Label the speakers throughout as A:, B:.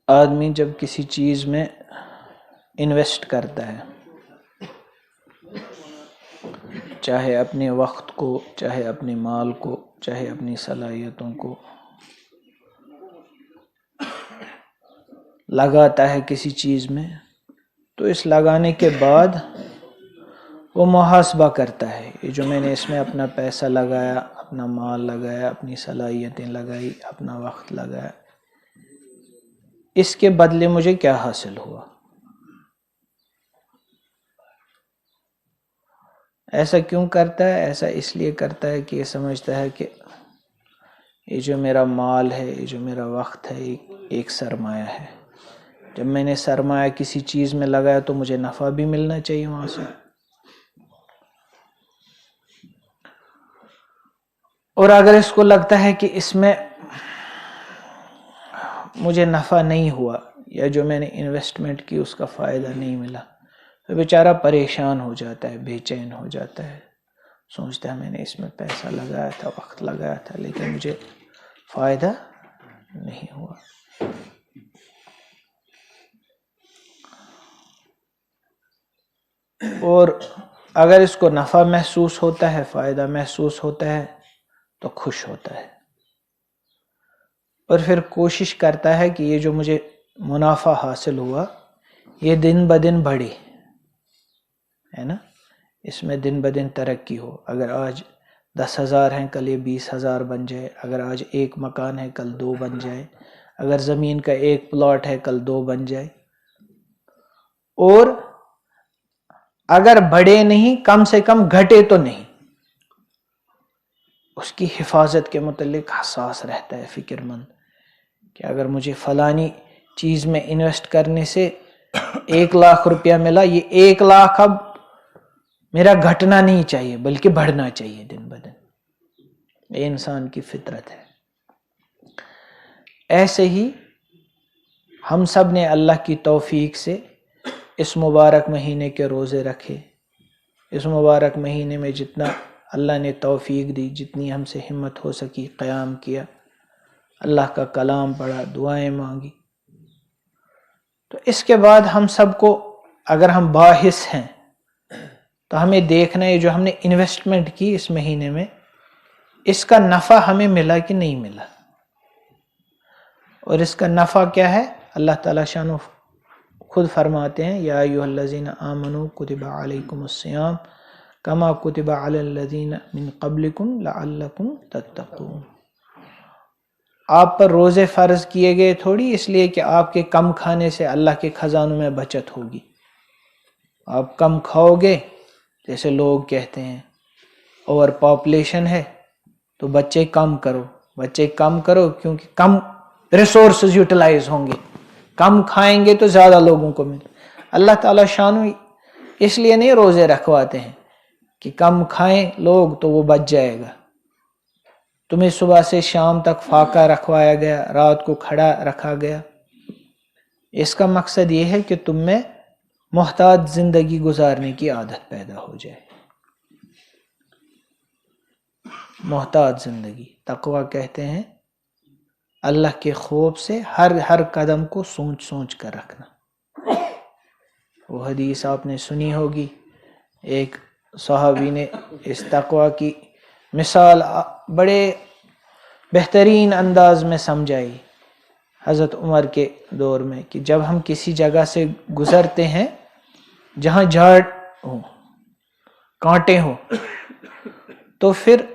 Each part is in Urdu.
A: آدمی جب کسی چیز میں انویسٹ کرتا ہے، چاہے اپنے وقت کو، چاہے اپنے مال کو، چاہے اپنی صلاحیتوں کو لگاتا ہے کسی چیز میں، تو اس لگانے کے بعد وہ محاسبہ کرتا ہے، یہ جو میں نے اس میں اپنا پیسہ لگایا، اپنا مال لگایا، اپنی صلاحیتیں لگائی، اپنا وقت لگایا، اس کے بدلے مجھے کیا حاصل ہوا۔ ایسا کیوں کرتا ہے؟ ایسا اس لیے کرتا ہے کہ یہ سمجھتا ہے کہ یہ جو میرا مال ہے، یہ جو میرا وقت ہے، ایک سرمایہ ہے۔ جب میں نے سرمایہ کسی چیز میں لگایا تو مجھے نفع بھی ملنا چاہیے وہاں سے۔ اور اگر اس کو لگتا ہے کہ اس میں مجھے نفع نہیں ہوا، یا جو میں نے انویسٹمنٹ کی اس کا فائدہ نہیں ملا، تو بیچارہ پریشان ہو جاتا ہے، بے چین ہو جاتا ہے، سوچتا ہے میں نے اس میں پیسہ لگایا تھا، وقت لگایا تھا، لیکن مجھے فائدہ نہیں ہوا۔ اور اگر اس کو نفع محسوس ہوتا ہے، فائدہ محسوس ہوتا ہے، تو خوش ہوتا ہے، اور پھر کوشش کرتا ہے کہ یہ جو مجھے منافع حاصل ہوا یہ دن بدن بڑھے، ہے نا، اس میں دن بدن ترقی ہو۔ اگر آج 10,000 ہیں کل یہ 20,000 بن جائے، اگر آج ایک مکان ہے کل 2 بن جائے، اگر زمین کا ایک پلاٹ ہے کل 2 بن جائے، اور اگر بڑھے نہیں کم سے کم گھٹے تو نہیں، اس کی حفاظت کے متعلق حساس رہتا ہے، فکر مند، کہ اگر مجھے فلانی چیز میں انویسٹ کرنے سے 1,00,000 روپیہ ملا، یہ 1,00,000 اب میرا گھٹنا نہیں چاہیے بلکہ بڑھنا چاہیے دن بدن۔ یہ انسان کی فطرت ہے۔ ایسے ہی ہم سب نے اللہ کی توفیق سے اس مبارک مہینے کے روزے رکھے، اس مبارک مہینے میں جتنا اللہ نے توفیق دی، جتنی ہم سے ہمت ہو سکی قیام کیا، اللہ کا کلام پڑھا، دعائیں مانگی۔ تو اس کے بعد ہم سب کو اگر ہم باحث ہیں تو ہمیں دیکھنا ہے جو ہم نے انویسٹمنٹ کی اس مہینے میں، اس کا نفع ہمیں ملا کہ نہیں ملا، اور اس کا نفع کیا ہے؟ اللہ تعالیٰ شان خود فرماتے ہیں یا ایھا الذین آمنوا کتب علیکم الصیام کما کتب علی الذین من قبلکم لعلکم تتقون۔ آپ پر روزے فرض کیے گئے تھوڑی اس لیے کہ آپ کے کم کھانے سے اللہ کے خزانوں میں بچت ہوگی۔ آپ کم کھاؤ گے، جیسے لوگ کہتے ہیں اوور پاپولیشن ہے تو بچے کم کرو، بچے کم کرو کیونکہ کم ریسورسز یوٹیلائز ہوں گے، کم کھائیں گے تو زیادہ لوگوں کو ملے۔ اللہ تعالیٰ شانو اس لیے نہیں روزے رکھواتے ہیں کہ کم کھائیں لوگ تو وہ بچ جائے گا۔ تمہیں صبح سے شام تک فاقہ رکھوایا گیا، رات کو کھڑا رکھا گیا، اس کا مقصد یہ ہے کہ تم میں محتاط زندگی گزارنے کی عادت پیدا ہو جائے۔ محتاط زندگی، تقویٰ کہتے ہیں اللہ کے خوف سے ہر قدم کو سوچ سوچ کر رکھنا۔ وہ حدیث آپ نے سنی ہوگی، ایک صحابی نے اس تقویٰ کی مثال بڑے بہترین انداز میں سمجھائی حضرت عمر کے دور میں، کہ جب ہم کسی جگہ سے گزرتے ہیں جہاں جھاڑ ہو، کانٹے ہوں، تو پھر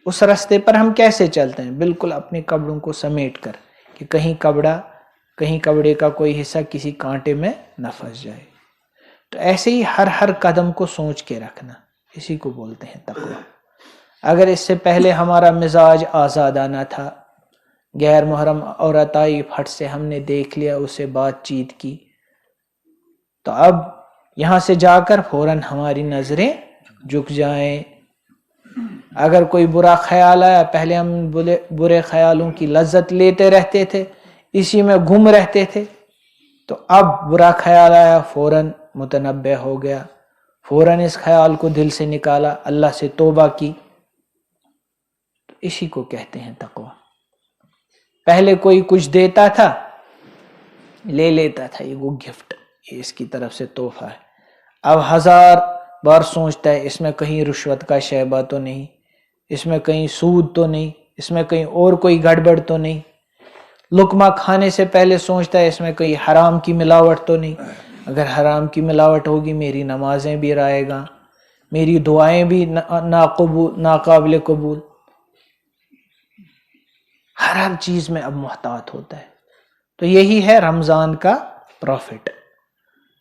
A: اس راستے پر ہم کیسے چلتے ہیں؟ بالکل اپنے کپڑوں کو سمیٹ کر کہ کہیں کپڑے کا کوئی حصہ کسی کانٹے میں نہ پھنس جائے۔ تو ایسے ہی ہر قدم کو سوچ کے رکھنا، اسی کو بولتے ہیں تقویٰ۔ اگر اس سے پہلے ہمارا مزاج آزادانہ تھا، غیر محرم عورت آئی پھٹ سے ہم نے دیکھ لیا، اسے بات چیت کی، تو اب یہاں سے جا کر فوراً ہماری نظریں جھک جائیں۔ اگر کوئی برا خیال آیا، پہلے ہم برے خیالوں کی لذت لیتے رہتے تھے، اسی میں گم رہتے تھے، تو اب برا خیال آیا فوراً متنبہ ہو گیا، فوراً اس خیال کو دل سے نکالا، اللہ سے توبہ کی۔ تو اسی کو کہتے ہیں تقویٰ۔ پہلے کوئی کچھ دیتا تھا لے لیتا تھا، یہ وہ گفٹ، یہ اس کی طرف سے تحفہ ہے. اب 1000 بار سوچتا ہے اس میں کہیں رشوت کا شیبہ تو نہیں، اس میں کہیں سود تو نہیں، اس میں کہیں اور کوئی گڑبڑ تو نہیں. لقمہ کھانے سے پہلے سوچتا ہے اس میں کوئی حرام کی ملاوٹ تو نہیں. اگر حرام کی ملاوٹ ہوگی میری نمازیں بھی رائے گا، میری دعائیں بھی ناقابل قبول. ہر چیز میں اب محتاط ہوتا ہے. تو یہی ہے رمضان کا پروفٹ،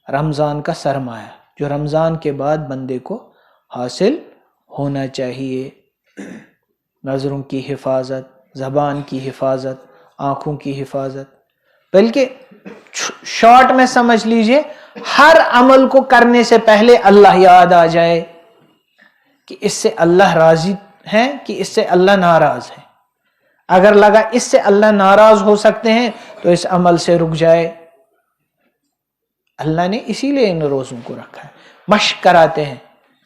A: رمضان کا سرمایہ جو رمضان کے بعد بندے کو حاصل ہونا چاہیے. نظروں کی حفاظت، زبان کی حفاظت، آنکھوں کی حفاظت. بلکہ شارٹ میں سمجھ لیجئے، ہر عمل کو کرنے سے پہلے اللہ یاد آ جائے کہ اس سے اللہ راضی ہے کہ اس سے اللہ ناراض ہے. اگر لگا اس سے اللہ ناراض ہو سکتے ہیں تو اس عمل سے رک جائے. اللہ نے اسی لیے ان روزوں کو رکھا ہے. مشق کراتے ہیں،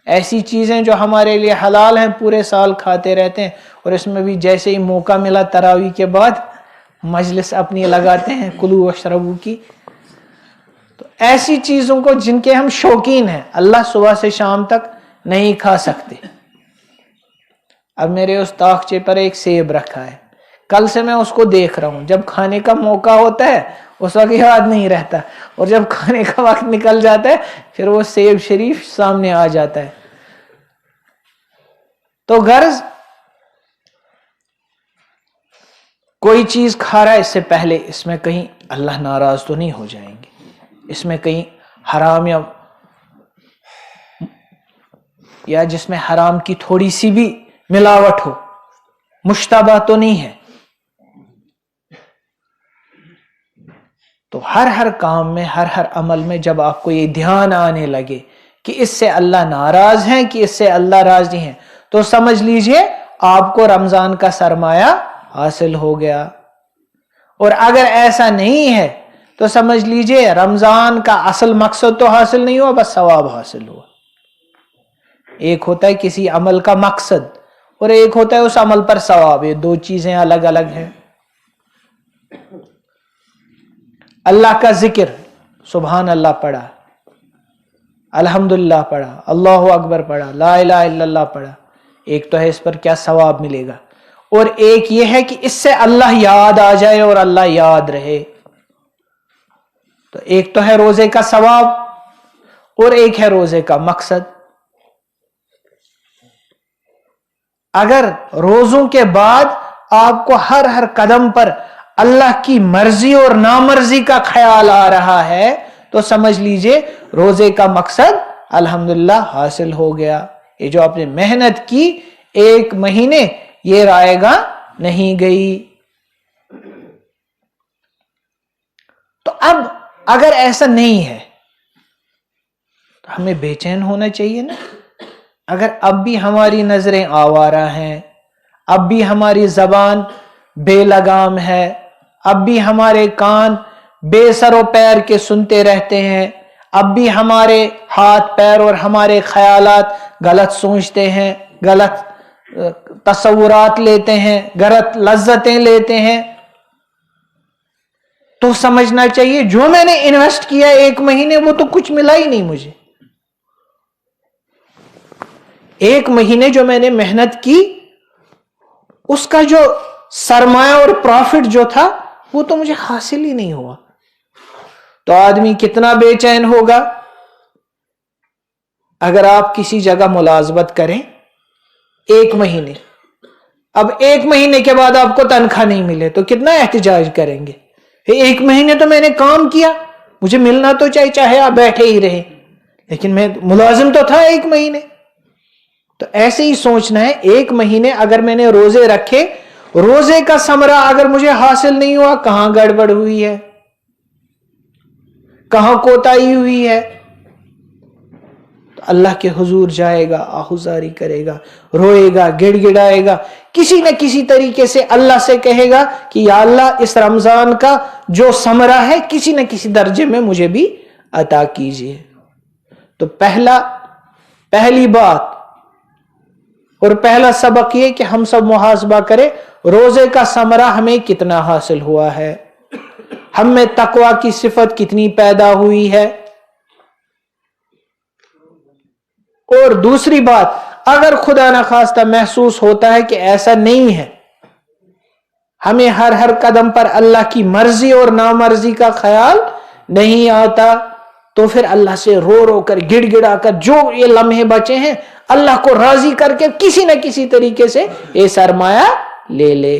A: ایسی چیزیں جو ہمارے لیے حلال ہیں پورے سال کھاتے رہتے ہیں، اور اس میں بھی جیسے ہی موقع ملا تراویح کے بعد مجلس اپنی لگاتے ہیں کلو واشربو کی. تو ایسی چیزوں کو جن کے ہم شوقین ہیں اللہ صبح سے شام تک نہیں کھا سکتے. اب میرے اس طاقچے پر ایک سیب رکھا ہے، کل سے میں اس کو دیکھ رہا ہوں. جب کھانے کا موقع ہوتا ہے اس وقت یاد نہیں رہتا، اور جب کھانے کا وقت نکل جاتا ہے پھر وہ سیب شریف سامنے آ جاتا ہے. تو غرض کوئی چیز کھا رہا ہے اس سے پہلے اس میں کہیں اللہ ناراض تو نہیں ہو جائیں گے، اس میں کہیں حرام یا جس میں حرام کی تھوڑی سی بھی ملاوٹ ہو، مشتبہ تو نہیں ہے. تو ہر کام میں، ہر عمل میں جب آپ کو یہ دھیان آنے لگے کہ اس سے اللہ ناراض ہیں کہ اس سے اللہ راضی ہیں، تو سمجھ لیجئے آپ کو رمضان کا سرمایہ حاصل ہو گیا. اور اگر ایسا نہیں ہے تو سمجھ لیجئے رمضان کا اصل مقصد تو حاصل نہیں ہوا، بس ثواب حاصل ہوا. ایک ہوتا ہے کسی عمل کا مقصد اور ایک ہوتا ہے اس عمل پر ثواب، یہ دو چیزیں الگ الگ ہیں. اللہ کا ذکر، سبحان اللہ پڑھا، الحمدللہ پڑھا، اللہ اکبر پڑھا، لا الہ الا اللہ پڑھا، ایک تو ہے اس پر کیا ثواب ملے گا، اور ایک یہ ہے کہ اس سے اللہ یاد آ جائے اور اللہ یاد رہے. تو ایک تو ہے روزے کا ثواب اور ایک ہے روزے کا مقصد. اگر روزوں کے بعد آپ کو ہر قدم پر اللہ کی مرضی اور نامرضی کا خیال آ رہا ہے تو سمجھ لیجئے روزے کا مقصد الحمدللہ حاصل ہو گیا. یہ جو آپ نے محنت کی 1 مہینے یہ رائے گا نہیں گئی. تو اب اگر ایسا نہیں ہے تو ہمیں بے چین ہونا چاہیے نا. اگر اب بھی ہماری نظریں آوارہ ہیں، اب بھی ہماری زبان بے لگام ہے، اب بھی ہمارے کان بے سر و پیر کے سنتے رہتے ہیں، اب بھی ہمارے ہاتھ پیر اور ہمارے خیالات غلط سوچتے ہیں، غلط تصورات لیتے ہیں، غلط لذتیں لیتے ہیں، تو سمجھنا چاہیے جو میں نے انویسٹ کیا 1 مہینے وہ تو کچھ ملا ہی نہیں مجھے. 1 مہینے جو میں نے محنت کی اس کا جو سرمایہ اور پروفٹ جو تھا وہ تو مجھے حاصل ہی نہیں ہوا. تو آدمی کتنا بے چین ہوگا. اگر آپ کسی جگہ ملازمت کریں 1 مہینے، اب 1 مہینے کے بعد آپ کو تنخواہ نہیں ملے تو کتنا احتجاج کریں گے. 1 مہینے تو میں نے کام کیا، مجھے ملنا تو چاہے آپ بیٹھے ہی رہیں، لیکن میں ملازم تو تھا 1 مہینے. تو ایسے ہی سوچنا ہے 1 مہینے اگر میں نے روزے رکھے، روزے کا ثمرہ اگر مجھے حاصل نہیں ہوا، کہاں گڑبڑ ہوئی ہے، کہاں کوتاہی ہوئی ہے. تو اللہ کے حضور جائے گا، آہوزاری کرے گا، روئے گا، گڑ گڑائے گا، کسی نہ کسی طریقے سے اللہ سے کہے گا کہ یا اللہ اس رمضان کا جو ثمرہ ہے کسی نہ کسی درجے میں مجھے بھی عطا کیجیے. تو پہلی بات اور پہلا سبق یہ کہ ہم سب محاسبہ کریں روزے کا ثمرہ ہمیں کتنا حاصل ہوا ہے، ہم میں تقوی کی صفت کتنی پیدا ہوئی ہے۔ اور دوسری بات، اگر خدا نخواستہ محسوس ہوتا ہے کہ ایسا نہیں ہے، ہمیں ہر قدم پر اللہ کی مرضی اور نامرضی کا خیال نہیں آتا، تو پھر اللہ سے رو رو کر گڑ گڑا کر جو یہ لمحے بچے ہیں اللہ کو راضی کر کے کسی نہ کسی طریقے سے یہ سرمایہ لے لے۔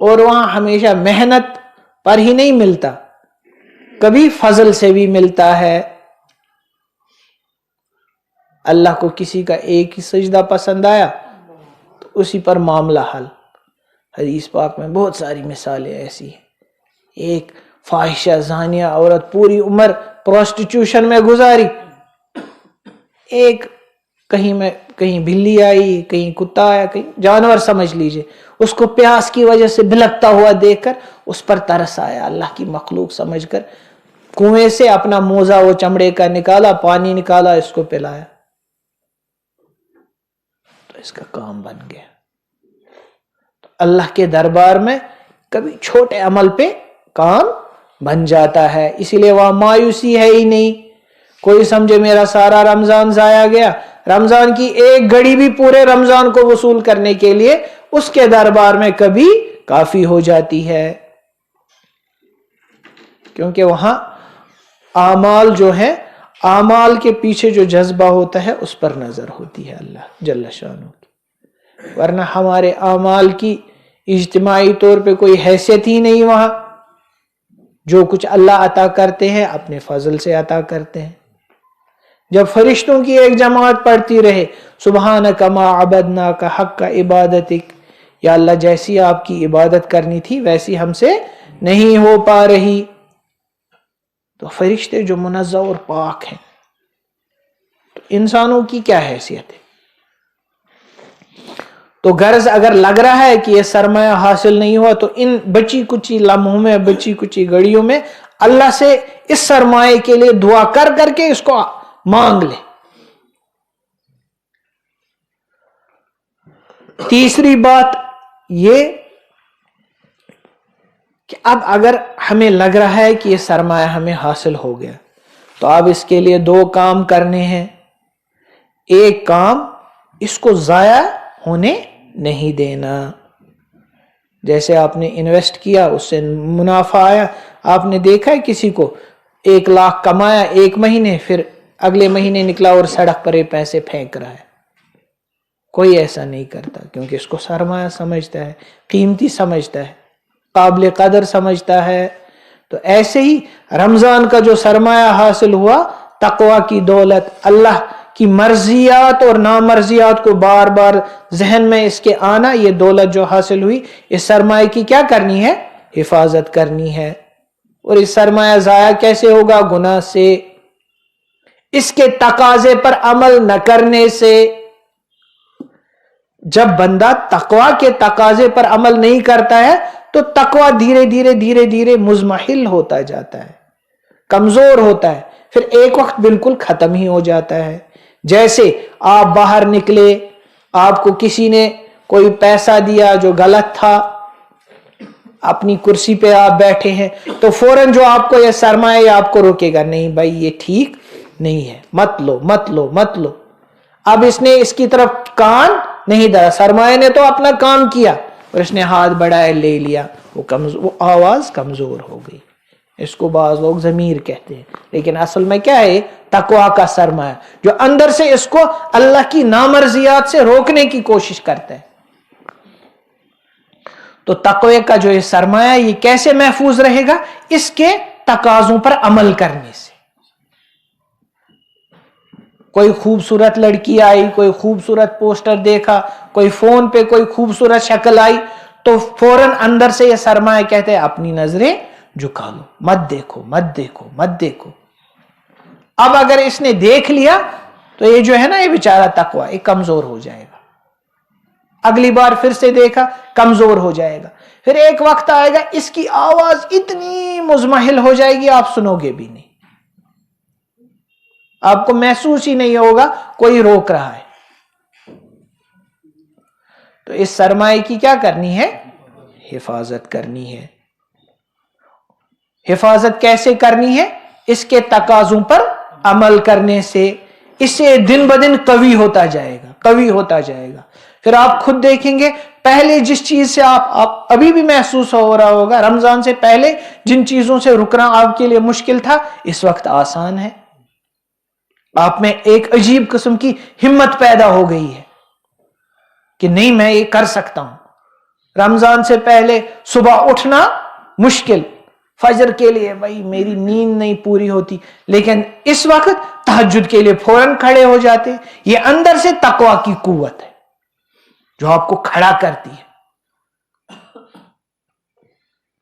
A: اور وہاں ہمیشہ محنت پر ہی نہیں ملتا، کبھی فضل سے بھی ملتا ہے۔ اللہ کو کسی کا ایک ہی سجدہ پسند آیا تو اسی پر معاملہ حل۔ حدیث پاک میں بہت ساری مثالیں ایسی ہیں۔ ایک فاحشہ زانیہ عورت پوری عمر پروسٹیٹیوشن میں گزاری، ایک کہیں بلی آئی، کہیں کتا آیا، کہیں جانور سمجھ لیجئے، اس کو پیاس کی وجہ سے بھلکتا ہوا دیکھ کر اس پر ترس آیا، اللہ کی مخلوق سمجھ کر کنویں سے اپنا موزہ وہ چمڑے کا نکالا، پانی نکالا، اس کو پلایا، تو اس کا کام بن گیا۔ تو اللہ کے دربار میں کبھی چھوٹے عمل پہ کام بن جاتا ہے، اسی لیے وہاں مایوسی ہے ہی نہیں۔ کوئی سمجھے میرا سارا رمضان ضائع گیا، رمضان کی ایک گھڑی بھی پورے رمضان کو وصول کرنے کے لیے اس کے دربار میں کبھی کافی ہو جاتی ہے، کیونکہ وہاں اعمال جو ہے، اعمال کے پیچھے جو جذبہ ہوتا ہے اس پر نظر ہوتی ہے اللہ جل شانہ کی، ورنہ ہمارے اعمال کی اجتماعی طور پہ کوئی حیثیت ہی نہیں وہاں۔ جو کچھ اللہ عطا کرتے ہیں اپنے فضل سے عطا کرتے ہیں۔ جب فرشتوں کی ایک جماعت پڑھتی رہے سبحانک ما عبدناک حق عبادتک، یا اللہ جیسی آپ کی عبادت کرنی تھی ویسی ہم سے نہیں ہو پا رہی، تو فرشتے جو منزہ اور پاک ہیں، تو انسانوں کی کیا حیثیت ہے؟ تو غرض اگر لگ رہا ہے کہ یہ سرمایہ حاصل نہیں ہوا تو ان بچی کچی لمحوں میں، بچی کچی گھڑیوں میں اللہ سے اس سرمایہ کے لیے دعا کر کر کے اس کو مانگ لے۔ تیسری بات یہ کہ اب اگر ہمیں لگ رہا ہے کہ یہ سرمایہ ہمیں حاصل ہو گیا تو اب اس کے لیے دو کام کرنے ہیں۔ ایک کام، اس کو ضائع ہونے نہیں دینا۔ جیسے آپ نے انویسٹ کیا، اس سے منافع آیا، آپ نے دیکھا ہے کسی کو 1 لاکھ کمایا ایک مہینے، پھر اگلے مہینے نکلا اور سڑک پر یہ پیسے پھینک رہا ہے؟ کوئی ایسا نہیں کرتا، کیونکہ اس کو سرمایہ سمجھتا ہے، قیمتی سمجھتا ہے، قابل قدر سمجھتا ہے۔ تو ایسے ہی رمضان کا جو سرمایہ حاصل ہوا، تقوی کی دولت، اللہ کی مرضیات اور نامرضیات کو بار بار ذہن میں اس کے آنا، یہ دولت جو حاصل ہوئی، اس سرمایہ کی کیا کرنی ہے؟ حفاظت کرنی ہے۔ اور اس سرمایہ ضائع کیسے ہوگا؟ گناہ سے، اس کے تقاضے پر عمل نہ کرنے سے۔ جب بندہ تقوی کے تقاضے پر عمل نہیں کرتا ہے تو تقوی دھیرے دھیرے دھیرے دھیرے مزمحل ہوتا جاتا ہے، کمزور ہوتا ہے، پھر ایک وقت بالکل ختم ہی ہو جاتا ہے۔ جیسے آپ باہر نکلے، آپ کو کسی نے کوئی پیسہ دیا جو غلط تھا، اپنی کرسی پہ آپ بیٹھے ہیں، تو فوراً جو آپ کو یہ سرمایہ آپ کو روکے گا، نہیں بھائی یہ ٹھیک نہیں ہے، مت لو مت لو مت لو۔ اب اس نے اس کی طرف کان نہیں دھرا، سرمایہ نے تو اپنا کام کیا اور اس نے ہاتھ بڑھایا، لے لیا، وہ آواز کمزور ہو گئی۔ اس کو بعض لوگ ضمیر کہتے ہیں، لیکن اصل میں کیا ہے؟ تقوی کا سرمایہ، جو اندر سے اس کو اللہ کی نامرضیات سے روکنے کی کوشش کرتا ہے۔ تو تقوی کا جو یہ سرمایہ، یہ کیسے محفوظ رہے گا؟ اس کے تقاضوں پر عمل کرنے سے۔ کوئی خوبصورت لڑکی آئی، کوئی خوبصورت پوسٹر دیکھا، کوئی فون پہ کوئی خوبصورت شکل آئی، تو فوراً اندر سے یہ سرمایہ کہتے ہیں اپنی نظریں جھکا لو، مت دیکھو مت دیکھو مت دیکھو۔ اب اگر اس نے دیکھ لیا تو یہ جو ہے نا، یہ بیچارہ تقوی، یہ کمزور ہو جائے گا۔ اگلی بار پھر سے دیکھا، کمزور ہو جائے گا۔ پھر ایک وقت آئے گا اس کی آواز اتنی مزمحل ہو جائے گی آپ سنو گے بھی نہیں۔ آپ کو محسوس ہی نہیں ہوگا کوئی روک رہا ہے. تو اس سرمایہ کی کیا کرنی ہے؟ حفاظت کرنی ہے. حفاظت کیسے کرنی ہے؟ اس کے تقاضوں پر عمل کرنے سے. اسے دن بدن قوی ہوتا جائے گا، قوی ہوتا جائے گا. پھر آپ خود دیکھیں گے، پہلے جس چیز سے آپ ابھی بھی محسوس ہو رہا ہوگا، رمضان سے پہلے جن چیزوں سے رکنا آپ کے لیے مشکل تھا، اس وقت آسان ہے. آپ میں ایک عجیب قسم کی ہمت پیدا ہو گئی ہے کہ نہیں، میں یہ کر سکتا ہوں. رمضان سے پہلے صبح اٹھنا مشکل، فجر کے لیے بھائی میری نیند نہیں پوری ہوتی، لیکن اس وقت تہجد کے لیے فوراً کھڑے ہو جاتے. یہ اندر سے تقویٰ کی قوت ہے جو آپ کو کھڑا کرتی ہے.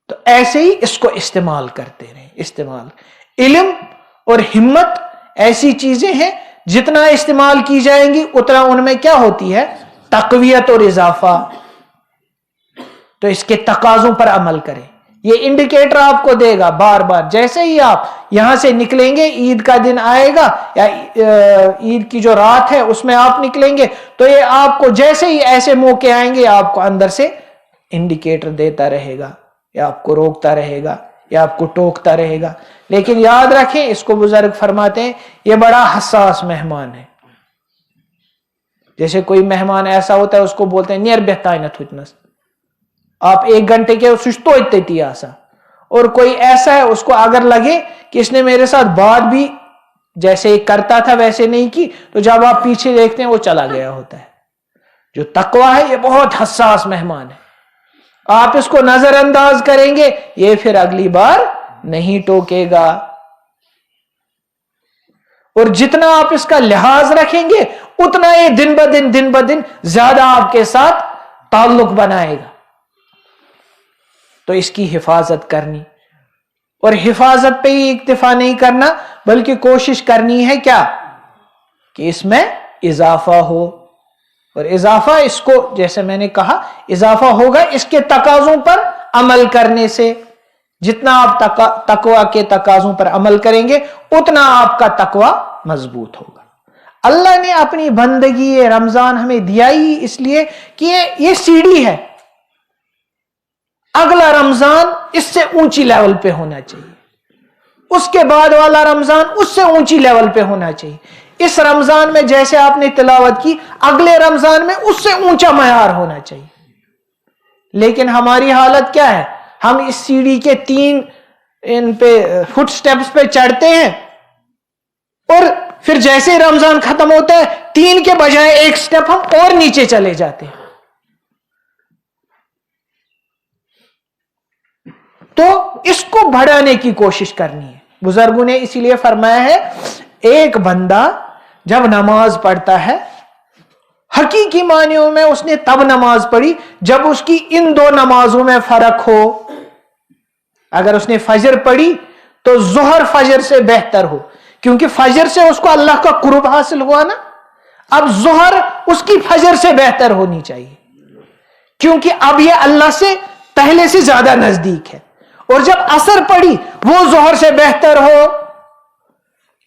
A: تو ایسے ہی اس کو استعمال کرتے رہیں. استعمال، علم اور ہمت ایسی چیزیں ہیں جتنا استعمال کی جائیں گی اتنا ان میں کیا ہوتی ہے؟ تقویت اور اضافہ. تو اس کے تقاضوں پر عمل کریں. یہ انڈیکیٹر آپ کو دے گا بار بار. جیسے ہی آپ یہاں سے نکلیں گے، عید کا دن آئے گا یا عید کی جو رات ہے اس میں آپ نکلیں گے، تو یہ آپ کو جیسے ہی ایسے موقع آئیں گے آپ کو اندر سے انڈیکیٹر دیتا رہے گا، یا آپ کو روکتا رہے گا، یا آپ کو ٹوکتا رہے گا. لیکن یاد رکھیں، اس کو بزرگ فرماتے ہیں یہ بڑا حساس مہمان ہے. جیسے کوئی مہمان ایسا ہوتا ہے اس کو بولتے ہیں نیر بہتائنت ہوتنس، آپ 1 گھنٹے کے سشتو اتتی آسا. اور کوئی ایسا ہے اس کو اگر لگے کہ اس نے میرے ساتھ بات بھی جیسے کرتا تھا ویسے نہیں کی، تو جب آپ پیچھے دیکھتے ہیں وہ چلا گیا ہوتا ہے. جو تقویٰ ہے یہ بہت حساس مہمان ہے. آپ اس کو نظر انداز کریں گے، یہ پھر اگلی بار نہیں ٹوکے گا. اور جتنا آپ اس کا لحاظ رکھیں گے اتنا یہ دن بدن زیادہ آپ کے ساتھ تعلق بنائے گا. تو اس کی حفاظت کرنی، اور حفاظت پہ ہی اکتفا نہیں کرنا بلکہ کوشش کرنی ہے کیا؟ کہ اس میں اضافہ ہو. اور اضافہ اس کو جیسے میں نے کہا اضافہ ہوگا اس کے تقاضوں پر عمل کرنے سے. جتنا آپ تقویٰ کے تقاضوں پر عمل کریں گے اتنا آپ کا تقویٰ مضبوط ہوگا. اللہ نے اپنی بندگی رمضان ہمیں دیا ہی اس لیے کہ یہ سیڑھی ہے. اگلا رمضان اس سے اونچی لیول پہ ہونا چاہیے، اس کے بعد والا رمضان اس سے اونچی لیول پہ ہونا چاہیے. اس رمضان میں جیسے آپ نے تلاوت کی، اگلے رمضان میں اس سے اونچا معیار ہونا چاہیے. لیکن ہماری حالت کیا ہے؟ ہم اس سیڑھی کے 3 ان پہ فٹ سٹیپس پہ چڑھتے ہیں، اور پھر جیسے رمضان ختم ہوتا ہے 3 کے بجائے 1 سٹیپ ہم اور نیچے چلے جاتے ہیں. تو اس کو بڑھانے کی کوشش کرنی ہے. بزرگوں نے اسی لیے فرمایا ہے ایک بندہ جب نماز پڑھتا ہے، حقیقی معنیوں میں اس نے تب نماز پڑھی جب اس کی ان 2 نمازوں میں فرق ہو. اگر اس نے فجر پڑھی تو ظہر فجر سے بہتر ہو، کیونکہ فجر سے اس کو اللہ کا قرب حاصل ہوا نا. اب ظہر اس کی فجر سے بہتر ہونی چاہیے، کیونکہ اب یہ اللہ سے پہلے سے زیادہ نزدیک ہے. اور جب عصر پڑھی وہ ظہر سے بہتر ہو،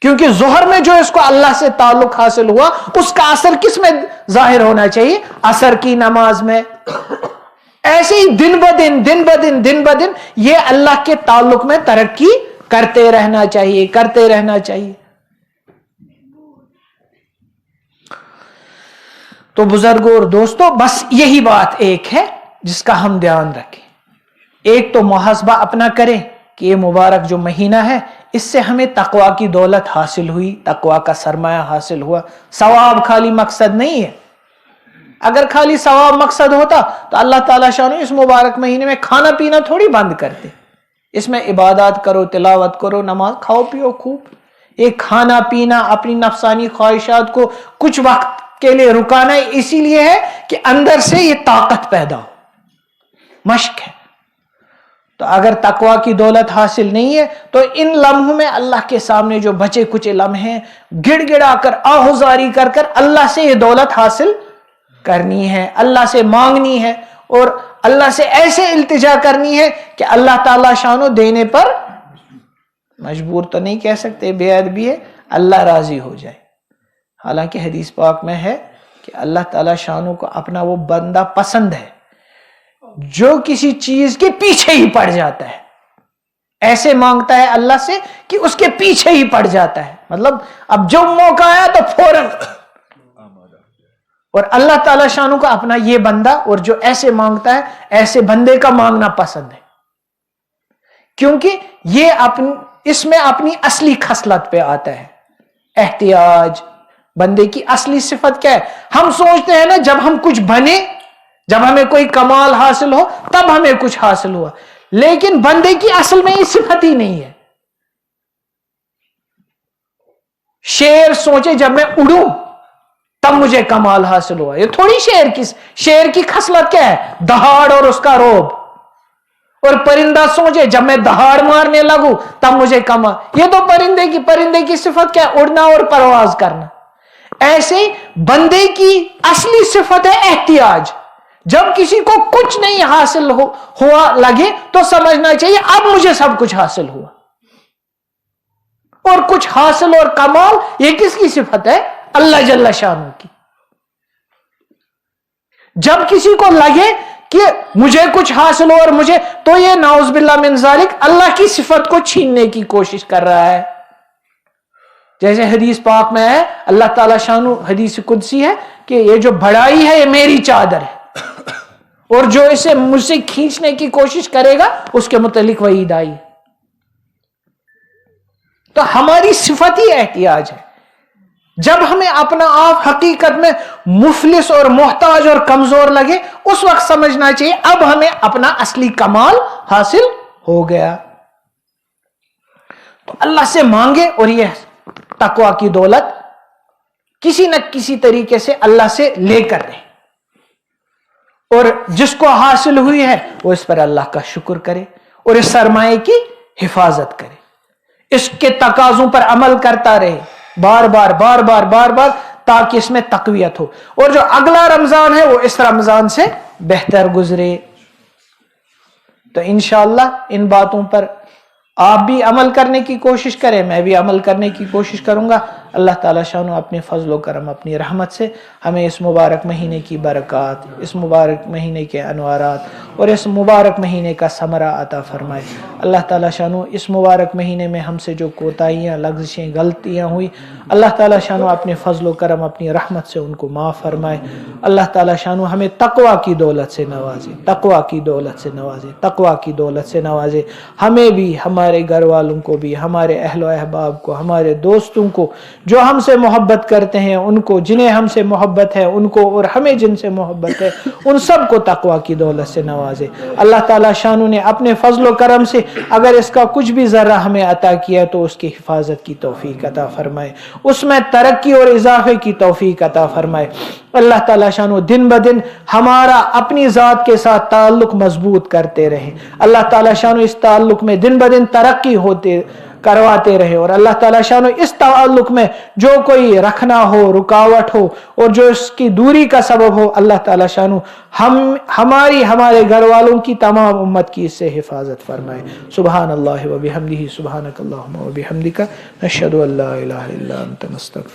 A: کیونکہ ظہر میں جو اس کو اللہ سے تعلق حاصل ہوا اس کا اثر کس میں ظاہر ہونا چاہیے؟ عصر کی نماز میں. ایسے ہی دن بدن یہ اللہ کے تعلق میں ترقی کرتے رہنا چاہیے. تو بزرگوں اور دوستوں، بس یہی بات ایک ہے جس کا ہم دھیان رکھیں. ایک تو محاسبہ اپنا کریں کہ یہ مبارک جو مہینہ ہے اس سے ہمیں تقویٰ کی دولت حاصل ہوئی، تقویٰ کا سرمایہ حاصل ہوا. ثواب خالی مقصد نہیں ہے. اگر خالی ثواب مقصد ہوتا تو اللہ تعالیٰ شان اس مبارک مہینے میں کھانا پینا تھوڑی بند کرتے. اس میں عبادات کرو، تلاوت کرو، نماز، کھاؤ پیو خوب. یہ کھانا پینا، اپنی نفسانی خواہشات کو کچھ وقت کے لیے رکانا اسی لیے ہے کہ اندر سے یہ طاقت پیدا ہو، مشق ہے. تو اگر تقویٰ کی دولت حاصل نہیں ہے تو ان لمحوں میں اللہ کے سامنے جو بچے کچے لمحے گڑ گڑا کر آہوزاری کر کر اللہ سے یہ دولت حاصل کرنی ہے، اللہ سے مانگنی ہے، اور اللہ سے ایسے التجا کرنی ہے کہ اللہ تعالیٰ شانو دینے پر مجبور تو نہیں کہہ سکتے، بے ادبی ہے، اللہ راضی ہو جائے. حالانکہ حدیث پاک میں ہے کہ اللہ تعالیٰ شانہ کو اپنا وہ بندہ پسند ہے جو کسی چیز کے پیچھے ہی پڑ جاتا ہے. ایسے مانگتا ہے اللہ سے کہ اس کے پیچھے ہی پڑ جاتا ہے. مطلب اب جو موقع آیا تو فوراً. اور اللہ تعالیٰ شانہ کو اپنا یہ بندہ اور جو ایسے مانگتا ہے ایسے بندے کا مانگنا پسند ہے, کیونکہ یہ اس میں اپنی اصلی خصلت پہ آتا ہے. احتیاج بندے کی اصلی صفت کیا ہے؟ ہم سوچتے ہیں نا جب ہم کچھ بنے, جب ہمیں کوئی کمال حاصل ہو تب ہمیں کچھ حاصل ہوا, لیکن بندے کی اصل میں یہ صفت ہی نہیں ہے. شیر سوچے جب میں اڑوں تب مجھے کمال حاصل ہوا, یہ تھوڑی شیر کی خصلت کیا ہے؟ دہاڑ اور اس کا روب. اور پرندہ سوچے جب میں دہاڑ مارنے لگوں تب مجھے کمال. یہ تو پرندے کی صفت کیا ہے؟ اڑنا اور پرواز کرنا. ایسے بندے کی اصلی صفت ہے احتیاج. جب کسی کو کچھ نہیں حاصل ہوا لگے تو سمجھنا چاہیے اب مجھے سب کچھ حاصل ہوا. اور کچھ حاصل اور کمال یہ کس کی صفت ہے؟ اللہ جل شانہ کی. جب کسی کو لگے کہ مجھے کچھ حاصل ہو اور مجھے, تو یہ نعوذ باللہ من ذالک اللہ کی صفت کو چھیننے کی کوشش کر رہا ہے. جیسے حدیث پاک میں ہے, اللہ تعالی شانہ حدیث قدسی ہے کہ یہ جو بڑائی ہے یہ میری چادر ہے, اور جو اسے مجھ سے کھینچنے کی کوشش کرے گا اس کے متعلق وعید آئی. تو ہماری صفت ہی احتیاج ہے. جب ہمیں اپنا آپ حقیقت میں مفلس اور محتاج اور کمزور لگے اس وقت سمجھنا چاہیے اب ہمیں اپنا اصلی کمال حاصل ہو گیا. تو اللہ سے مانگے, اور یہ تقویٰ کی دولت کسی نہ کسی طریقے سے اللہ سے لے کر دیں, اور جس کو حاصل ہوئی ہے وہ اس پر اللہ کا شکر کرے اور اس سرمایہ کی حفاظت کرے, اس کے تقاضوں پر عمل کرتا رہے بار بار تاکہ اس میں تقویت ہو, اور جو اگلا رمضان ہے وہ اس رمضان سے بہتر گزرے. تو انشاءاللہ ان باتوں پر آپ بھی عمل کرنے کی کوشش کریں, میں بھی عمل کرنے کی کوشش کروں گا. اللہ تعالیٰ شانہ اپنے فضل و کرم اپنی رحمت سے ہمیں اس مبارک مہینے کی برکات, اس مبارک مہینے کے انوارات اور اس مبارک مہینے کا ثمرہ عطا فرمائے. اللہ تعالیٰ شانہ اس مبارک مہینے میں ہم سے جو کوتاہیاں, لغزشیں, غلطیاں ہوئی, اللہ تعالیٰ شانہ اپنے فضل و کرم اپنی رحمت سے ان کو معاف فرمائے. اللہ تعالیٰ شانہ ہمیں تقویٰ کی دولت سے نوازے, تقویٰ کی دولت سے نوازے, تقویٰ کی دولت سے نوازے. ہمیں بھی, ہمارے گھر والوں کو بھی, ہمارے اہل و احباب کو, ہمارے دوستوں کو, جو ہم سے محبت کرتے ہیں ان کو, جنہیں ہم سے محبت ہے ان کو, اور ہمیں جن سے محبت ہے ان سب کو تقویٰ کی دولت سے نوازے. اللہ تعالیٰ شانہ نے اپنے فضل و کرم سے اگر اس کا کچھ بھی ذرہ ہمیں عطا کیا تو اس کی حفاظت کی توفیق عطا فرمائے, اس میں ترقی اور اضافے کی توفیق عطا فرمائے. اللہ تعالیٰ شانہ دن بدن ہمارا اپنی ذات کے ساتھ تعلق مضبوط کرتے رہے. اللہ تعالیٰ شانہ اس تعلق میں دن بدن ترقی کرواتے رہے, اور اللہ تعالیٰ شانہ اس تعلق میں جو کوئی رکھنا ہو, رکاوٹ ہو, اور جو اس کی دوری کا سبب ہو, اللہ تعالیٰ شانہ ہمارے گھر والوں کی, تمام امت کی اس سے حفاظت فرمائے. سبحان اللہ و بحمدہ, سبحانک اللہم و بحمدک, نشہد ان لا الہ الا انت, نستغفرک.